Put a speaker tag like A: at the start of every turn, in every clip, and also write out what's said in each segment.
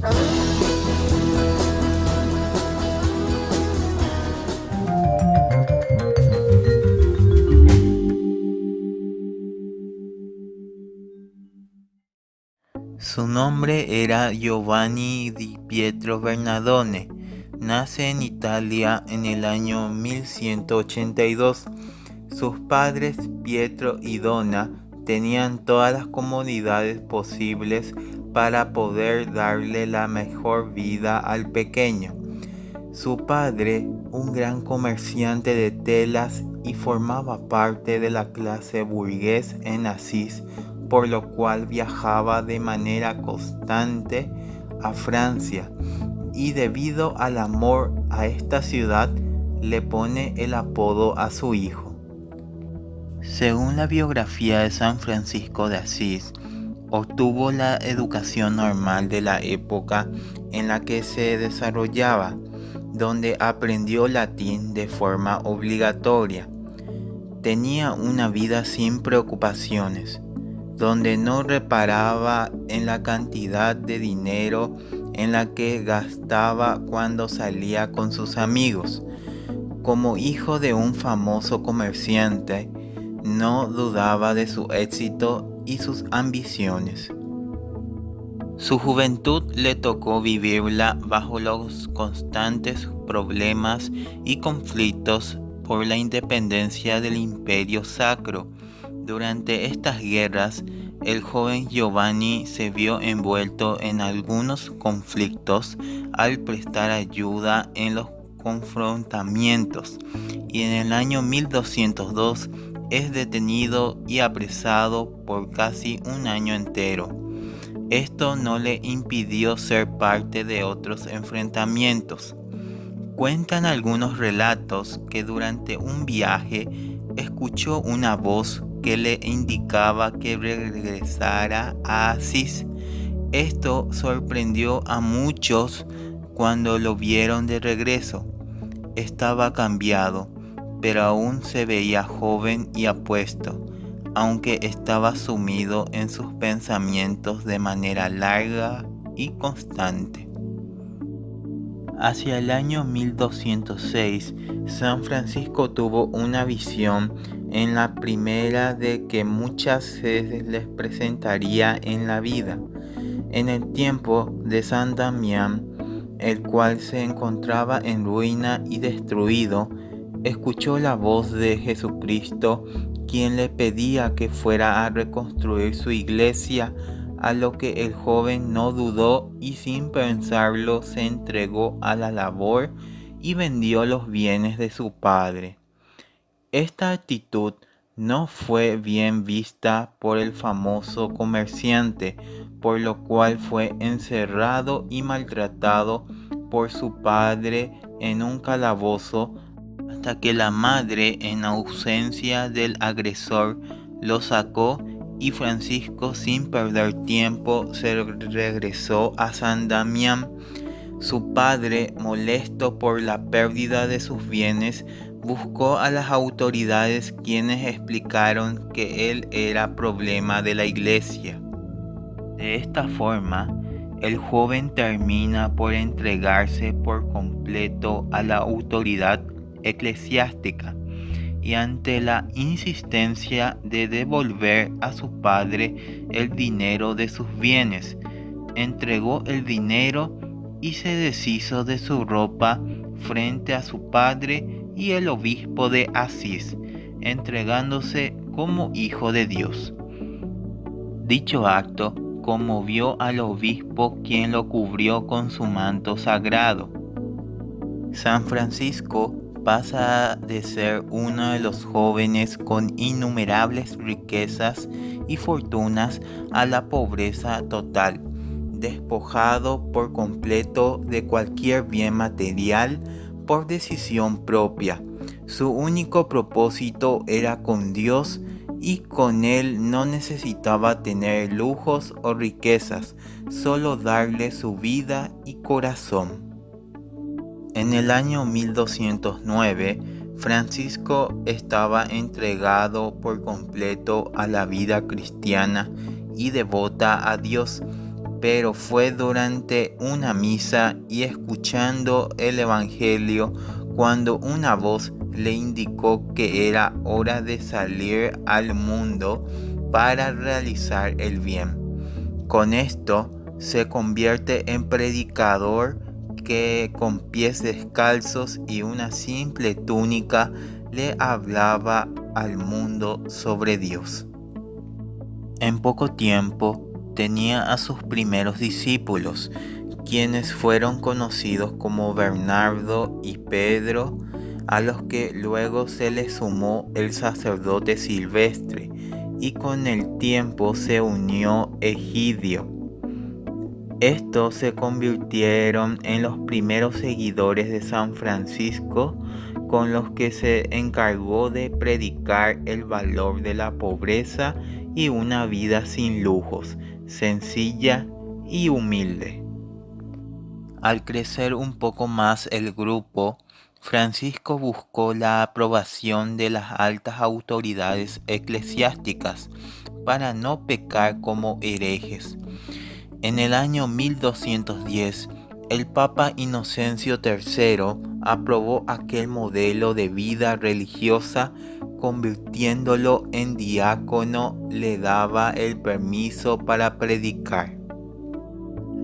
A: Su nombre era Giovanni di Pietro Bernardone. Nace en Italia en el año 1182. Sus padres, Pietro y Donna, tenían todas las comodidades posibles para poder darle la mejor vida al pequeño. Su padre, un gran comerciante de telas y formaba parte de la clase burgués en Asís, por lo cual viajaba de manera constante a Francia y debido al amor a esta ciudad le pone el apodo a su hijo. Según la biografía de San Francisco de Asís, obtuvo la educación normal de la época en la que se desarrollaba, donde aprendió latín de forma obligatoria. Tenía una vida sin preocupaciones, donde no reparaba en la cantidad de dinero en la que gastaba cuando salía con sus amigos. Como hijo de un famoso comerciante, no dudaba de su éxito y sus ambiciones. Su juventud le tocó vivirla bajo los constantes problemas y conflictos por la independencia del Imperio Sacro. Durante estas guerras, el joven Giovanni se vio envuelto en algunos conflictos al prestar ayuda en los confrontamientos, y en el año 1202 es detenido y apresado por casi un año entero. Esto no le impidió ser parte de otros enfrentamientos. Cuentan algunos relatos que durante un viaje escuchó una voz que le indicaba que regresara a Asís. Esto sorprendió a muchos cuando lo vieron de regreso. Estaba cambiado, pero aún se veía joven y apuesto, aunque estaba sumido en sus pensamientos de manera larga y constante. Hacia el año 1206, San Francisco tuvo una visión en la primera de que muchas veces les presentaría en la vida. En el tiempo de San Damián, el cual se encontraba en ruina y destruido, escuchó la voz de Jesucristo, quien le pedía que fuera a reconstruir su iglesia, a lo que el joven no dudó y sin pensarlo se entregó a la labor y vendió los bienes de su padre. Esta actitud no fue bien vista por el famoso comerciante, por lo cual fue encerrado y maltratado por su padre en un calabozo hasta que la madre, en ausencia del agresor, lo sacó y Francisco, sin perder tiempo, se regresó a San Damián. Su padre, molesto por la pérdida de sus bienes, buscó a las autoridades, quienes explicaron que él era problema de la iglesia. De esta forma, el joven termina por entregarse por completo a la autoridad eclesiástica y ante la insistencia de devolver a su padre el dinero de sus bienes, entregó el dinero y se deshizo de su ropa frente a su padre y el obispo de Asís, entregándose como hijo de Dios. Dicho acto conmovió al obispo, quien lo cubrió con su manto sagrado. San Francisco pasa de ser uno de los jóvenes con innumerables riquezas y fortunas a la pobreza total, despojado por completo de cualquier bien material por decisión propia. Su único propósito era con Dios y con Él no necesitaba tener lujos o riquezas, solo darle su vida y corazón. En el año 1209, Francisco estaba entregado por completo a la vida cristiana y devota a Dios. pero fue durante una misa y escuchando el Evangelio cuando una voz le indicó que era hora de salir al mundo para realizar el bien. Con esto se convierte en predicador que con pies descalzos y una simple túnica le hablaba al mundo sobre Dios. En poco tiempo tenía a sus primeros discípulos, quienes fueron conocidos como Bernardo y Pedro, a los que luego se les sumó el sacerdote Silvestre, y con el tiempo se unió Egidio. Estos se convirtieron en los primeros seguidores de San Francisco, con los que se encargó de predicar el valor de la pobreza y una vida sin lujos, sencilla y humilde. Al crecer un poco más el grupo, Francisco buscó la aprobación de las altas autoridades eclesiásticas para no pecar como herejes. En el año 1210, el Papa Inocencio III aprobó aquel modelo de vida religiosa, convirtiéndolo en diácono, le daba el permiso para predicar.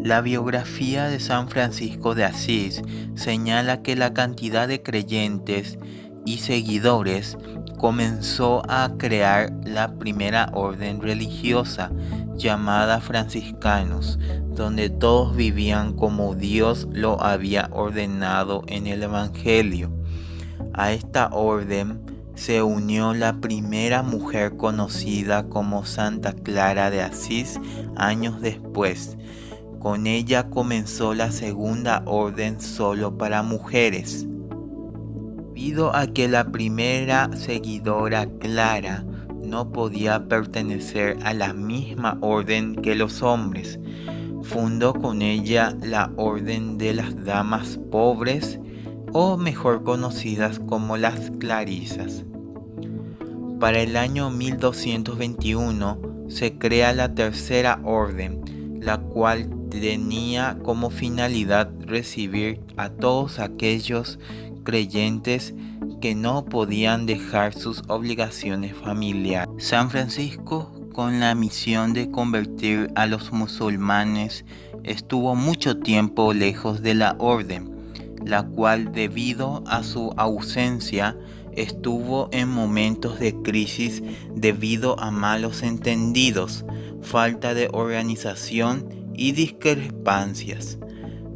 A: La biografía de San Francisco de Asís señala que la cantidad de creyentes y seguidores comenzó a crear la primera orden religiosa llamada franciscanos, donde todos vivían como Dios lo había ordenado en el Evangelio. A esta orden se unió la primera mujer conocida como Santa Clara de Asís años después. Con ella comenzó la segunda orden solo para mujeres. Debido a que la primera seguidora, Clara, no podía pertenecer a la misma orden que los hombres, fundó con ella la Orden de las Damas Pobres, o mejor conocidas como las Clarisas. Para el año 1221 se crea la Tercera Orden, la cual tenía como finalidad recibir a todos aquellos creyentes que no podían dejar sus obligaciones familiares. San Francisco, con la misión de convertir a los musulmanes, estuvo mucho tiempo lejos de la orden, la cual debido a su ausencia estuvo en momentos de crisis debido a malos entendidos, falta de organización y discrepancias,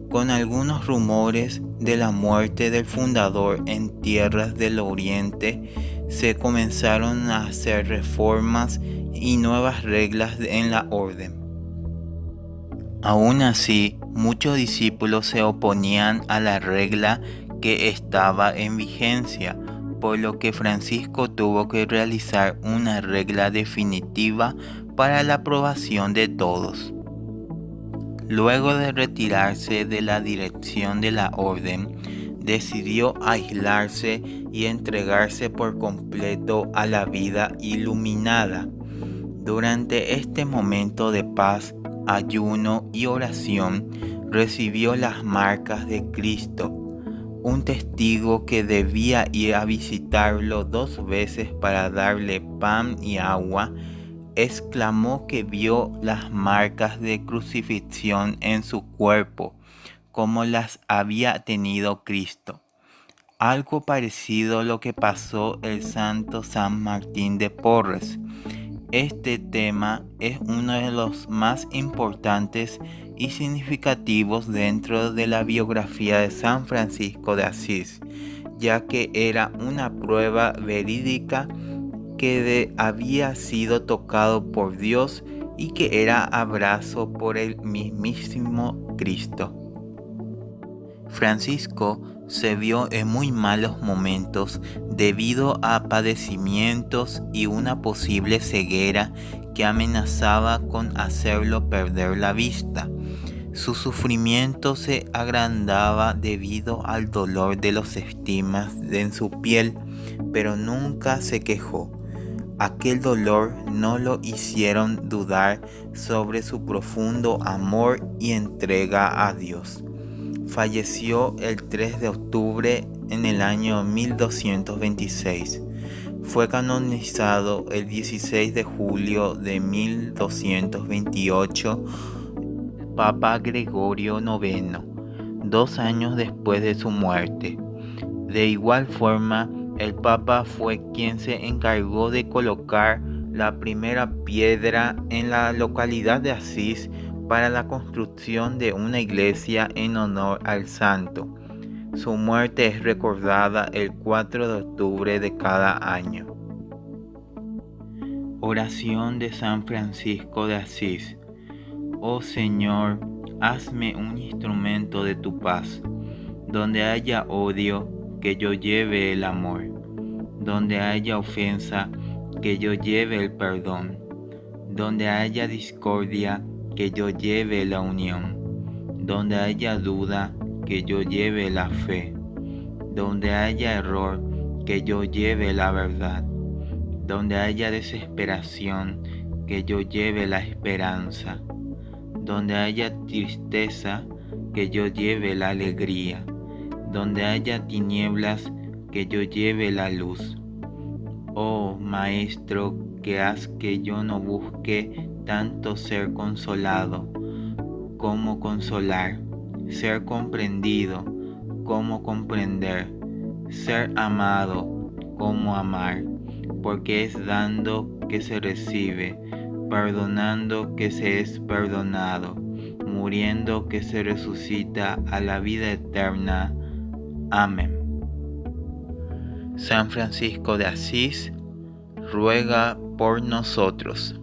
A: con algunos rumores de la muerte del fundador en tierras del Oriente. Se comenzaron a hacer reformas y nuevas reglas en la orden. Aún así, muchos discípulos se oponían a la regla que estaba en vigencia, por lo que Francisco tuvo que realizar una regla definitiva para la aprobación de todos. Luego de retirarse de la dirección de la orden, decidió aislarse y entregarse por completo a la vida iluminada. Durante este momento de paz, ayuno y oración, recibió las marcas de Cristo. Un testigo que debía ir a visitarlo 2 veces para darle pan y agua, exclamó que vio las marcas de crucifixión en su cuerpo, como las había tenido Cristo. Algo parecido a lo que pasó el santo San Martín de Porres. Este tema es uno de los más importantes y significativos dentro de la biografía de San Francisco de Asís, ya que era una prueba verídica que había sido tocado por Dios y que era abrazo por el mismísimo Cristo. Francisco se vio en muy malos momentos debido a padecimientos y una posible ceguera que amenazaba con hacerlo perder la vista. Su sufrimiento se agrandaba debido al dolor de los estigmas en su piel, pero nunca se quejó. Aquel dolor no lo hicieron dudar sobre su profundo amor y entrega a Dios. Falleció el 3 de octubre en el año 1226. Fue canonizado el 16 de julio de 1228 Papa Gregorio IX, 2 años después de su muerte. De igual forma, el Papa fue quien se encargó de colocar la primera piedra en la localidad de Asís para la construcción de una iglesia en honor al santo. Su muerte es recordada el 4 de octubre de cada año. Oración de San Francisco de Asís. Oh Señor, hazme un instrumento de tu paz. Donde haya odio, que yo lleve el amor. Donde haya ofensa, que yo lleve el perdón. Donde haya discordia, que yo lleve la unión. Donde haya duda, que yo lleve la fe. Donde haya error, que yo lleve la verdad. Donde haya desesperación, que yo lleve la esperanza. Donde haya tristeza, que yo lleve la alegría. Donde haya tinieblas, que yo lleve la luz. Oh Maestro, que haz que yo no busque tanto ser consolado como consolar, ser comprendido como comprender, ser amado como amar, porque es dando que se recibe, perdonando que se es perdonado, muriendo que se resucita a la vida eterna. Amén. San Francisco de Asís, ruega por nosotros.